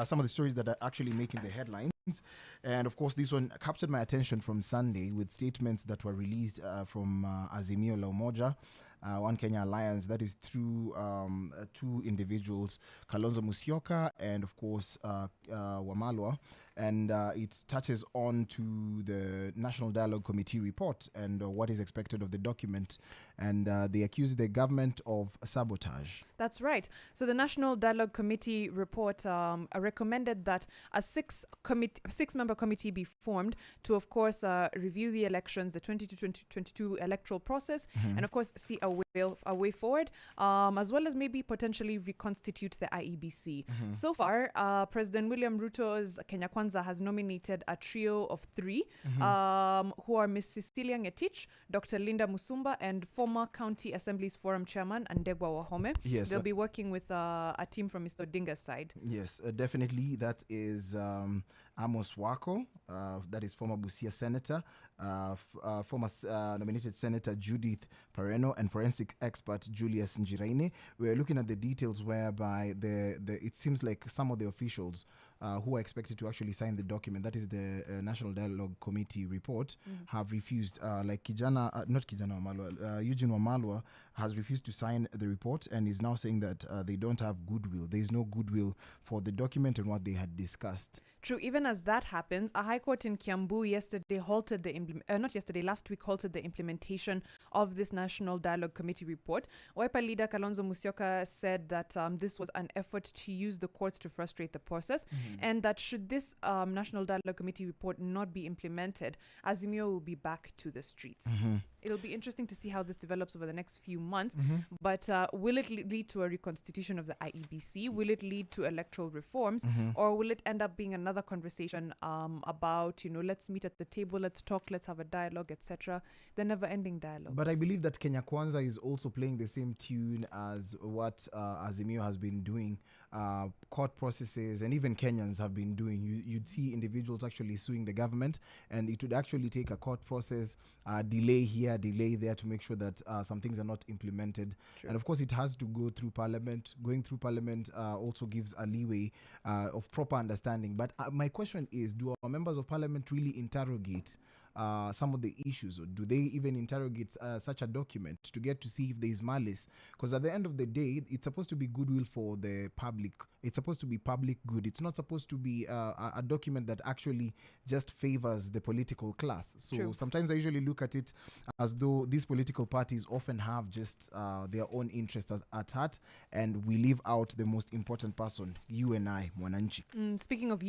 some of the stories that are actually making the headlines. And of course, this one captured my attention from Sunday with statements that were released from Azimio la Umoja, One Kenya Alliance, that is through two individuals, Kalonzo Musyoka and of course Wamalwa. And it touches on to the National Dialogue Committee report and what is expected of the document. And they accuse the government of sabotage. That's right. So the National Dialogue Committee report recommended that a six-member committee be formed to, of course, review the elections, the 2022 electoral process, and of course see a way forward, as well as maybe potentially reconstitute the IEBC. So far, President William Ruto's Kenya Kwanza has nominated a trio of three, who are Ms. Cecilia Ngetich, Dr. Linda Musumba, and former County Assembly's Forum Chairman Ndegwa Wahome. Yes, they'll be working with a team from Mr. Odinga's side. Yes, definitely. That is Amos Wako, that is former Busia Senator, former nominated Senator Judith Pareno, and forensic expert Julius Njiraine. We're looking at the details whereby it seems like some of the officials who are expected to actually sign the document, that is the National Dialogue Committee report, have refused. Like Eugene Wamalwa has refused to sign the report and is now saying that they don't have goodwill. There is no goodwill for the document and what they had discussed. True. Even as that happens, a high court in Kiambu last week halted the implementation of this National Dialogue Committee report. Wiper leader Kalonzo Musyoka said that this was an effort to use the courts to frustrate the process, and that should this National Dialogue Committee report not be implemented, Azimio will be back to the streets. It'll be interesting to see how this develops over the next few months, but will it lead to a reconstitution of the IEBC? Will it lead to electoral reforms? Or will it end up being another conversation about, let's meet at the table, let's talk, let's have a dialogue, etc. The never-ending dialogue. But I believe that Kenya Kwanza is also playing the same tune as what Azimio has been doing. Court processes, and even Kenyans have been doing. You'd see individuals actually suing the government, and it would actually take a court process, delay here, delay there, to make sure that some things are not implemented. True. And of course, it has to go through Parliament. Going through Parliament also gives a leeway of proper understanding. But my question is, do our members of Parliament really interrogate some of the issues, or do they even interrogate such a document to get to see if there is malice? Because at the end of the day, it's supposed to be goodwill for the public. It's supposed to be public good. It's not supposed to be a document that actually just favors the political class. So True. Sometimes I usually look at it as though these political parties often have just their own interests at heart, and we leave out the most important person, you and I, Mwananchi. Speaking of